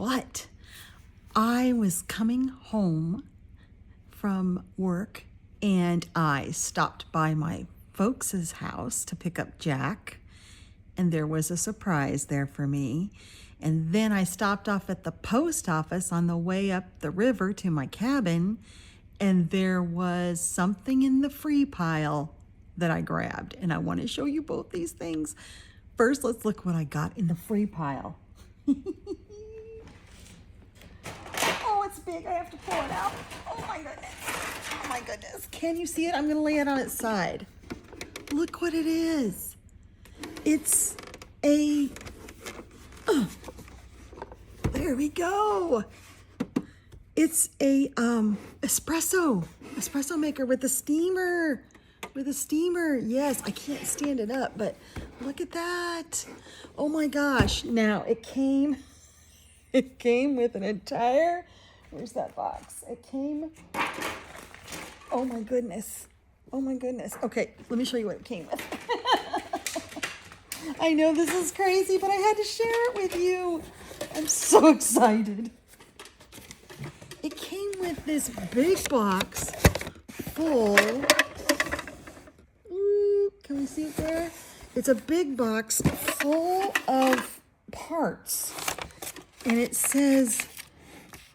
But I was coming home from work and I stopped by my folks' house to pick up Jack, and there was a surprise there for me. And then I stopped off at the post office on the way up the river to my cabin, and there was something in the free pile that I grabbed, and I want to show you both these things. First, let's look what I got in the free pile. Oh, it's big. I have to pull it out. Oh my goodness. Oh my goodness. Can you see it? I'm going to lay it on its side. Look what it is. It's a... there we go. It's a espresso maker with a steamer. Yes, I can't stand it up, but look at that. Oh my gosh. Now it came with an entire, where's that box? It came, oh my goodness. Okay, let me show you what it came with. I know this is crazy, but I had to share it with you. I'm so excited. It came with this big box full. Can we see it there? It's a big box full of parts. And it says,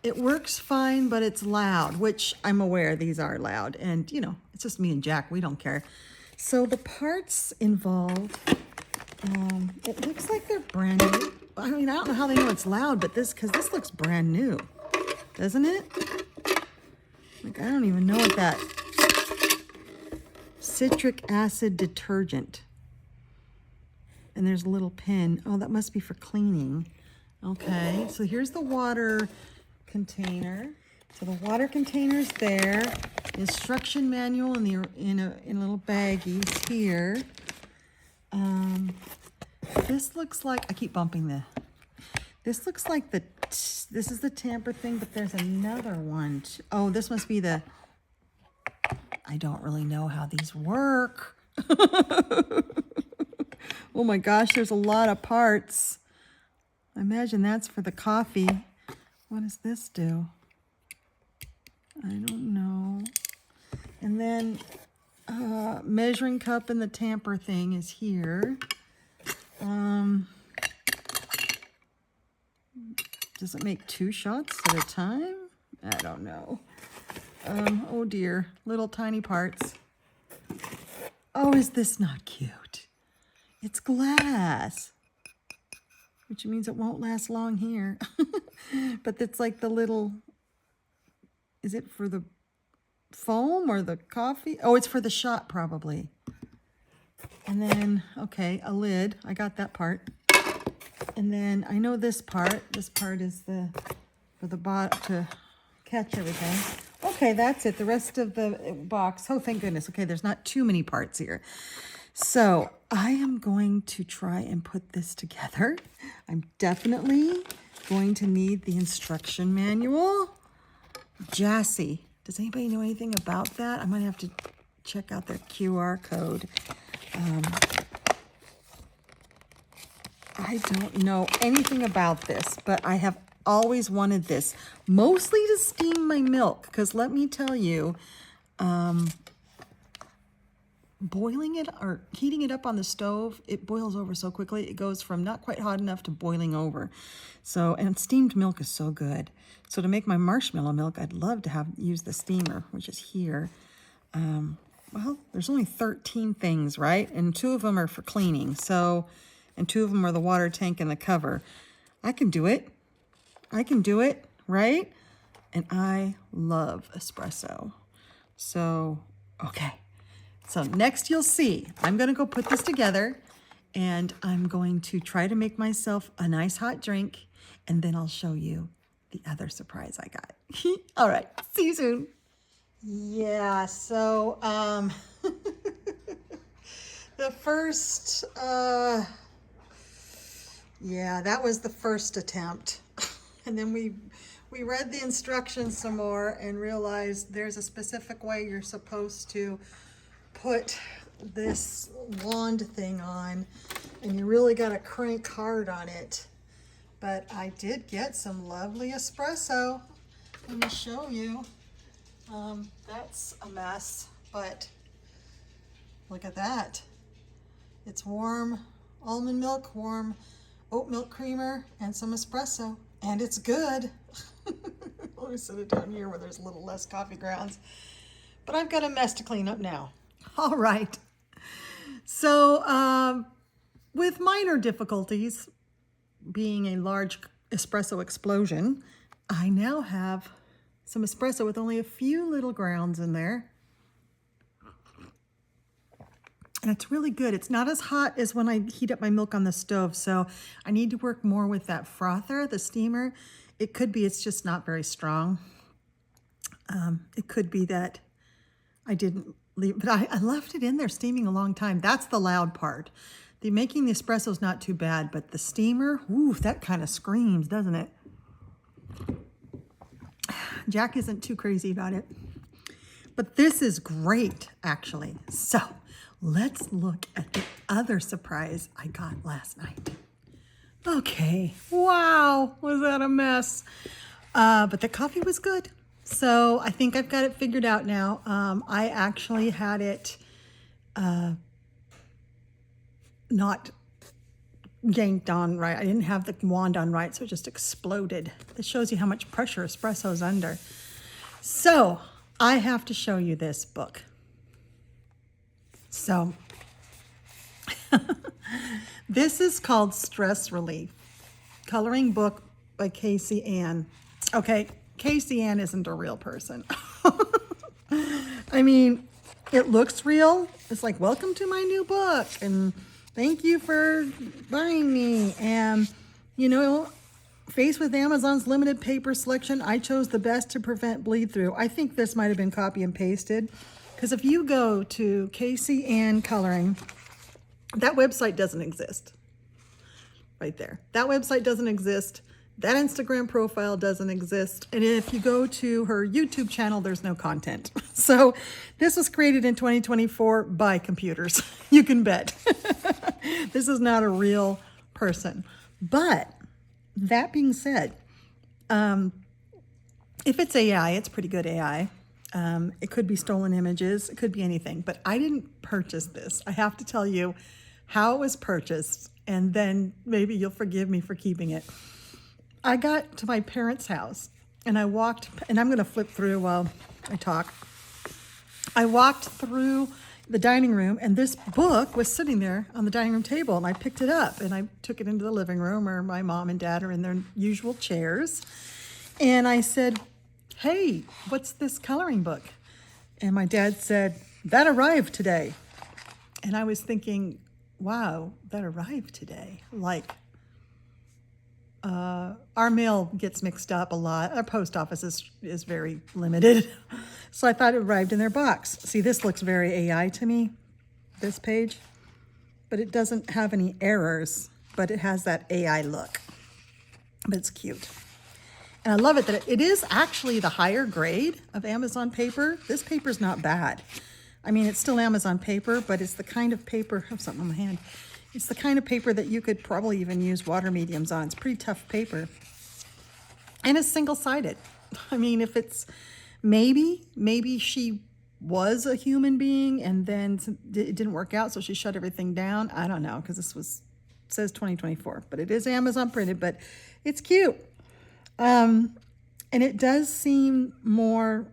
it works fine, but it's loud, which I'm aware these are loud. And, you know, it's just me and Jack. We don't care. So the parts involved, it looks like they're brand new. I mean, I don't know how they know it's loud, but because this looks brand new, doesn't it? Like, I don't even know what that, citric acid detergent. And there's a little pin. Oh, that must be for cleaning. Okay, so here's the water container. So the water container's there. Instruction manual in a little baggie here. This looks like, I keep bumping this looks like this is the tamper thing, but there's another one. Oh, this must be the, I don't really know how these work. Oh my gosh, there's a lot of parts. I imagine that's for the coffee. What does this do? I don't know. And then measuring cup and the tamper thing is here. Does it make 2 shots at a time? I don't know. Oh dear, little tiny parts. Oh, is this not cute? It's glass, which means it won't last long here. But it's like the little, is it for the foam or the coffee? Oh, it's for the shot probably. And then, okay, a lid. I got that part. And then I know this part. This part is for the bottom to catch everything. Okay, that's it. The rest of the box. Oh, thank goodness. Okay, there's not too many parts here. So I am going to try and put this together. I'm definitely going to need the instruction manual. Jassy. Does anybody know anything about that? I might have to check out their QR code. I don't know anything about this, but I have always wanted this, mostly to steam my milk, because let me tell you, boiling it or heating it up on the stove, it boils over so quickly. It goes from not quite hot enough to boiling over. So, and steamed milk is so good. So to make my marshmallow milk, I'd love to use the steamer, which is here. Well, there's only 13 things, right? And 2 of them are for cleaning. So, and 2 of them are the water tank and the cover. I can do it. I can do it, right? And I love espresso. So, okay. So next you'll see, I'm going to go put this together and I'm going to try to make myself a nice hot drink, and then I'll show you the other surprise I got. All right, see you soon. Yeah, so the first, yeah, that was the first attempt. And then we read the instructions some more and realized there's a specific way you're supposed to put this wand thing on, and you really got to crank hard on it. but I did get some lovely espresso. Let me show you. That's a mess, but look at that. It's warm almond milk, warm oat milk creamer, and some espresso, and it's good. Let me set it down here where there's a little less coffee grounds. But I've got a mess to clean up now. All right. So with minor difficulties, being a large espresso explosion, I now have some espresso with only a few little grounds in there. And it's really good. It's not as hot as when I heat up my milk on the stove, so I need to work more with that frother, the steamer. It could be it's just not very strong. It could be that I didn't leave, but I left it in there steaming a long time. That's the loud part. The making the espresso is not too bad, but the steamer, ooh, that kind of screams, doesn't it? Jack isn't too crazy about it. But this is great, actually. So let's look at the other surprise I got last night. Okay, wow, was that a mess? But the coffee was good. So I think I've got it figured out now. I actually had it not yanked on right. I didn't have the wand on right, so it just exploded. This shows you how much pressure espresso's under. So I have to show you this book. So this is called Stress Relief, coloring book by Casey Ann. Okay, Casey Ann isn't a real person. I mean, it looks real. It's like, welcome to my new book, and thank you for buying me. And, you know, faced with Amazon's limited paper selection, I chose the best to prevent bleed through. I think this might have been copy and pasted, because if you go to Casey Ann Coloring, that website doesn't exist. Right there. That website doesn't exist. That Instagram profile doesn't exist. And if you go to her YouTube channel, there's no content. So this was created in 2024 by computers. You can bet. This is not a real person. But that being said, if it's AI, it's pretty good AI. It could be stolen images. It could be anything. But I didn't purchase this. I have to tell you how it was purchased, and then maybe you'll forgive me for keeping it. I got to my parents' house, and I walked, and I'm going to flip through while I talk. I walked through the dining room, and this book was sitting there on the dining room table, and I picked it up, and I took it into the living room where my mom and dad are in their usual chairs. And I said, hey, what's this coloring book? And my dad said, that arrived today. And I was thinking, wow, that arrived today. Like, our mail gets mixed up a lot. Our post office is very limited. So I thought it arrived in their box. See, this looks very AI to me, this page, but it doesn't have any errors, but it has that AI look. But it's cute. And I love it that it is actually the higher grade of Amazon paper. This paper's not bad. I mean, it's still Amazon paper, but it's the kind of paper, I have something on my hand. It's the kind of paper that you could probably even use water mediums on. It's pretty tough paper. And it's single-sided. I mean, if it's maybe she was a human being and then it didn't work out, so she shut everything down. I don't know, because says 2024, but it is Amazon printed, but it's cute. And it does seem more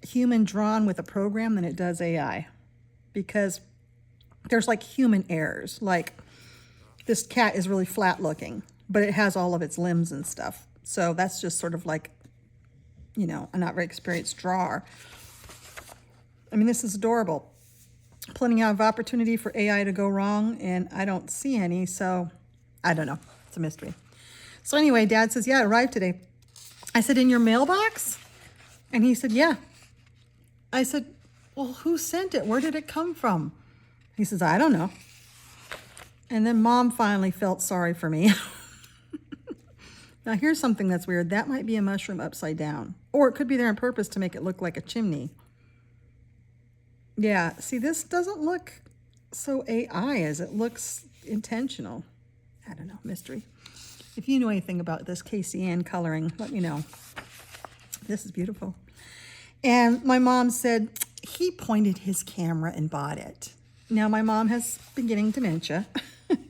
human drawn with a program than it does AI, because there's like human errors. Like this cat is really flat looking, but it has all of its limbs and stuff. So that's just sort of like, you know, a not very experienced drawer. I mean, this is adorable. Plenty of opportunity for AI to go wrong, and I don't see any, so I don't know. It's a mystery. So anyway, Dad says, yeah, it arrived today. I said, in your mailbox? And he said, yeah. I said, well, who sent it? Where did it come from? He says, I don't know. And then Mom finally felt sorry for me. Now, here's something that's weird. That might be a mushroom upside down. Or it could be there on purpose to make it look like a chimney. Yeah, see, this doesn't look so AI as it looks intentional. I don't know, mystery. If you know anything about this Casey Ann coloring, let me know. This is beautiful. And my mom said, he pointed his camera and bought it. Now, my mom has beginning dementia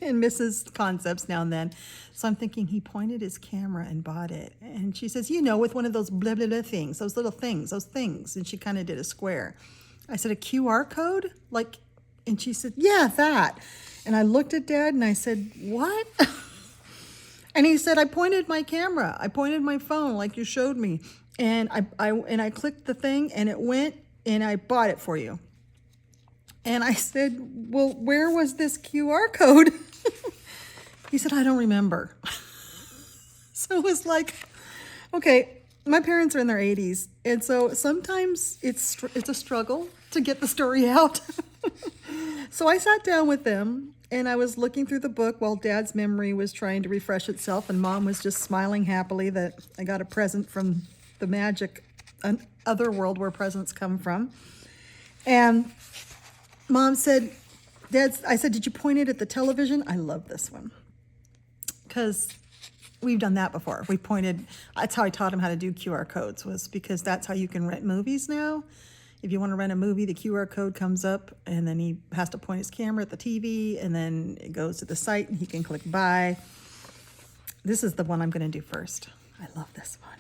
and misses concepts now and then. So I'm thinking he pointed his camera and bought it. And she says, you know, with one of those blah, blah, blah things, those little things, those things. And she kind of did a square. I said, a QR code? Like, and she said, yeah, that. And I looked at Dad and I said, what? And he said, I pointed my camera. I pointed my phone like you showed me. And I clicked the thing and it went and I bought it for you. And I said, well, where was this QR code? He said, I don't remember. So it was like, okay, my parents are in their 80s. And so sometimes it's a struggle to get the story out. So I sat down with them and I was looking through the book while Dad's memory was trying to refresh itself. And Mom was just smiling happily that I got a present from the magic other world where presents come from. And Mom said, I said, did you point it at the television? I love this one because we've done that before. We pointed, that's how I taught him how to do QR codes, was because that's how you can rent movies now. If you want to rent a movie, the QR code comes up and then he has to point his camera at the TV and then it goes to the site and he can click buy. This is the one I'm going to do first. I love this one.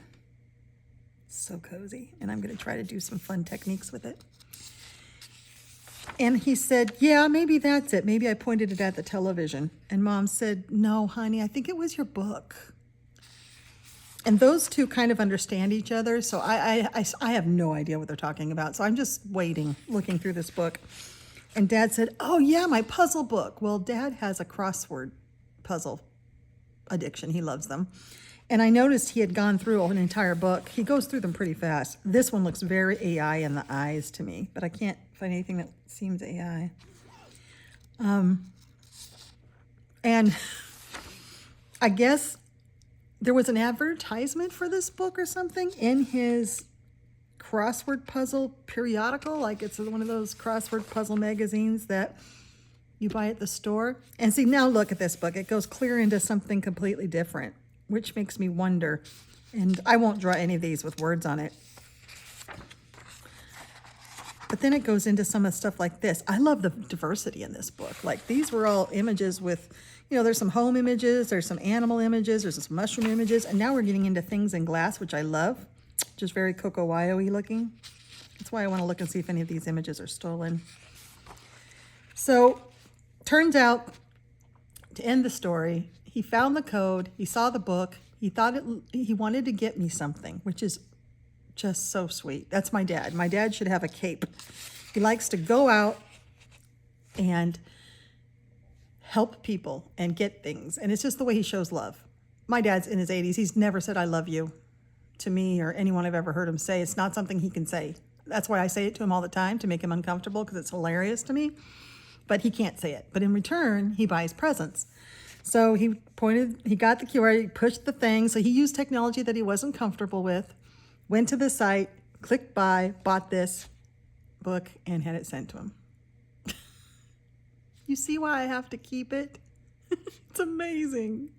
So cozy. And I'm going to try to do some fun techniques with it. And he said, yeah, maybe that's it. Maybe I pointed it at the television. And Mom said, no, honey, I think it was your book. And those two kind of understand each other. So I have no idea what they're talking about. So I'm just waiting, looking through this book. And Dad said, oh, yeah, my puzzle book. Well, Dad has a crossword puzzle addiction. He loves them. And I noticed he had gone through an entire book. He goes through them pretty fast. This one looks very AI in the eyes to me, but I can't find anything that seems AI. And I guess there was an advertisement for this book or something in his crossword puzzle periodical, like it's one of those crossword puzzle magazines that you buy at the store. And see, now look at this book. It goes clear into something completely different, which makes me wonder. And I won't draw any of these with words on it. But then it goes into some of the stuff like this. I love the diversity in this book. Like these were all images with, you know, there's some home images, there's some animal images, there's some mushroom images, and now we're getting into things in glass, which I love. Just very Coco Wyo-y looking. That's why I want to look and see if any of these images are stolen. So, turns out, to end the story, he found the code, he saw the book, he wanted to get me something, which is just so sweet. That's my dad. My dad should have a cape. He likes to go out and help people and get things. And it's just the way he shows love. My dad's in his 80s. He's never said, I love you to me or anyone I've ever heard him say. It's not something he can say. That's why I say it to him all the time, to make him uncomfortable, because it's hilarious to me. But he can't say it. But in return, he buys presents. So he got the QR, he pushed the thing. So he used technology that he wasn't comfortable with, went to the site, clicked buy, bought this book, and had it sent to him. You see why I have to keep it? It's amazing.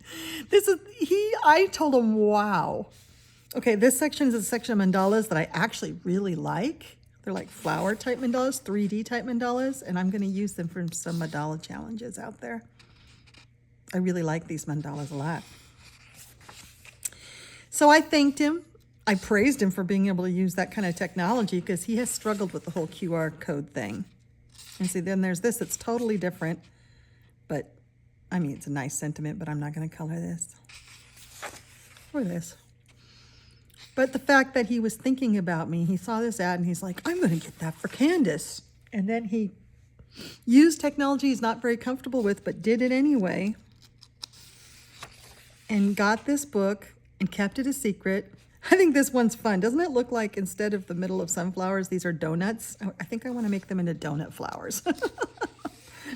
I told him, wow. Okay, this section is a section of mandalas that I actually really like. They're like flower type mandalas, 3D type mandalas, and I'm going to use them for some mandala challenges out there. I really like these mandalas a lot. So I thanked him. I praised him for being able to use that kind of technology because he has struggled with the whole QR code thing. And see, then there's this, it's totally different. But, I mean, it's a nice sentiment, but I'm not going to color this. Or this. But the fact that he was thinking about me, he saw this ad and he's like, I'm going to get that for Candice. And then he used technology he's not very comfortable with, but did it anyway. And got this book and kept it a secret. I think this one's fun. Doesn't it look like instead of the middle of sunflowers, these are donuts? I think I want to make them into donut flowers.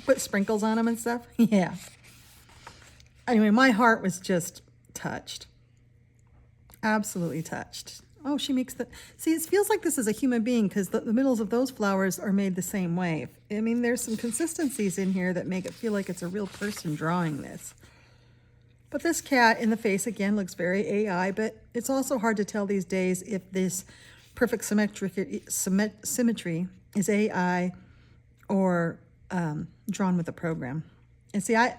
Put sprinkles on them and stuff. Yeah. Anyway, my heart was just touched. Absolutely touched. Oh, she makes the... See, it feels like this is a human being because the middles of those flowers are made the same way. I mean, there's some consistencies in here that make it feel like it's a real person drawing this. But this cat in the face, again, looks very AI, but it's also hard to tell these days if this perfect symmetry is AI or drawn with a program. And see, I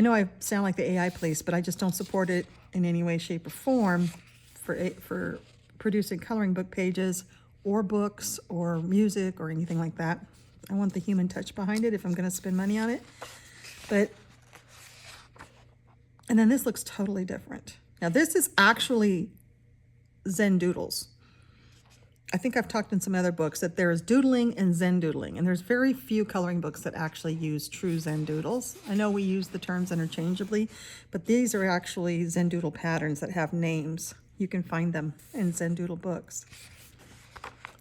know I sound like the AI police, but I just don't support it in any way, shape, or form for producing coloring book pages or books or music or anything like that. I want the human touch behind it if I'm going to spend money on it. But, and then this looks totally different. Now this is actually Zen doodles. I think I've talked in some other books that there is doodling and Zen doodling, and there's very few coloring books that actually use true Zen doodles. I know we use the terms interchangeably, but these are actually Zen doodle patterns that have names. You can find them in Zen doodle books.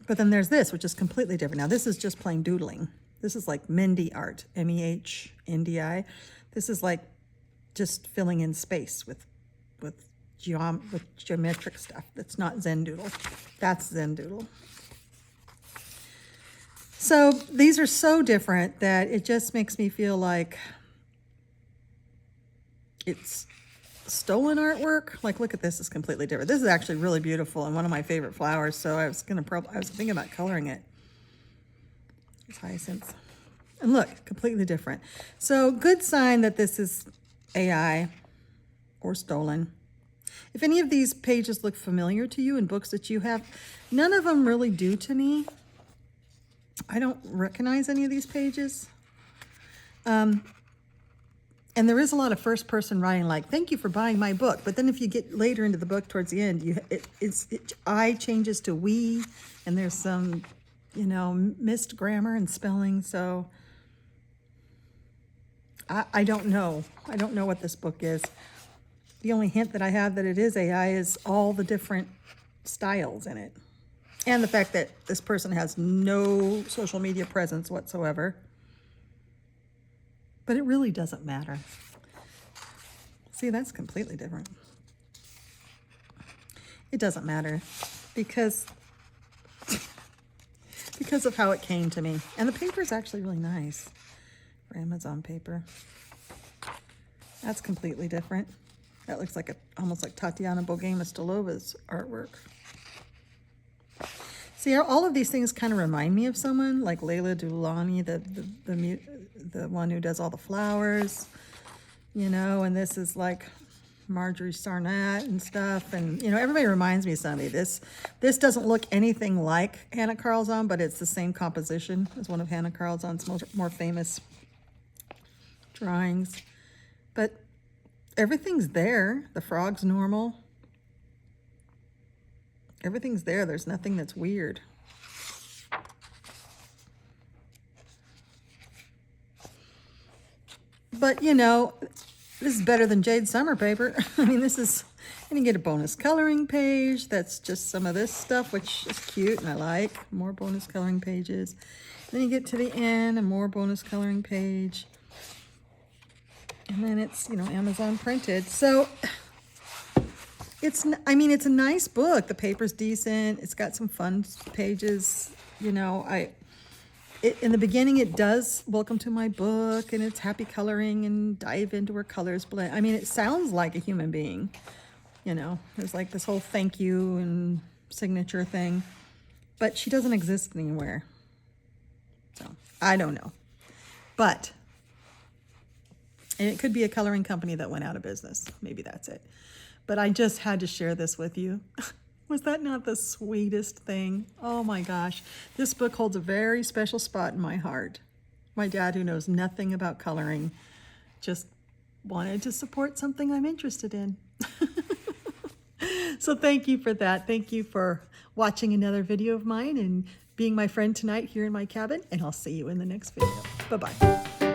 But then there's this, which is completely different. Now this is just plain doodling. This is like Mendi art, M-E-H-N-D-I. This is like just filling in space with geometric stuff. That's not Zen doodle. That's Zen doodle. So these are so different that it just makes me feel like it's stolen artwork. Like, look at this, is completely different. This is actually really beautiful and one of my favorite flowers. So I was thinking about coloring it. It's hyacinths. And look, completely different. So good sign that this is AI or stolen. If any of these pages look familiar to you in books that you have, none of them really do to me. I don't recognize any of these pages. And there is a lot of first-person writing, like, thank you for buying my book. But then if you get later into the book towards the end, I changes to we, and there's some, missed grammar and spelling. So I don't know. I don't know what this book is. The only hint that I have that it is AI is all the different styles in it. And the fact that this person has no social media presence whatsoever. But it really doesn't matter. See, that's completely different. It doesn't matter because of how it came to me. And the paper is actually really nice for Amazon paper. That's completely different. That looks like almost like Tatiana Bogema-Stolova's artwork. See, all of these things kind of remind me of someone like Leila Dulani, the one who does all the flowers, and this is like Marjorie Sarnat and stuff. And, everybody reminds me of somebody. This doesn't look anything like Hannah Carlzon, but it's the same composition as one of Hannah Carlzon's more famous drawings. But everything's there. The frog's normal. Everything's there. There's nothing that's weird. But, this is better than Jade Summer paper. I mean, and you get a bonus coloring page. That's just some of this stuff, which is cute and I like. More bonus coloring pages. Then you get to the end, and more bonus coloring page. And then it's, Amazon printed. So it's a nice book. The paper's decent. It's got some fun pages. In the beginning, it does welcome to my book, and it's happy coloring and dive into where colors blend. I mean, it sounds like a human being. There's like this whole thank you and signature thing, but she doesn't exist anywhere. So I don't know, but. And it could be a coloring company that went out of business. Maybe that's it. But I just had to share this with you. Was that not the sweetest thing? Oh my gosh. This book holds a very special spot in my heart. My dad, who knows nothing about coloring, just wanted to support something I'm interested in. So thank you for that. Thank you for watching another video of mine and being my friend tonight here in my cabin. And I'll see you in the next video. Bye-bye.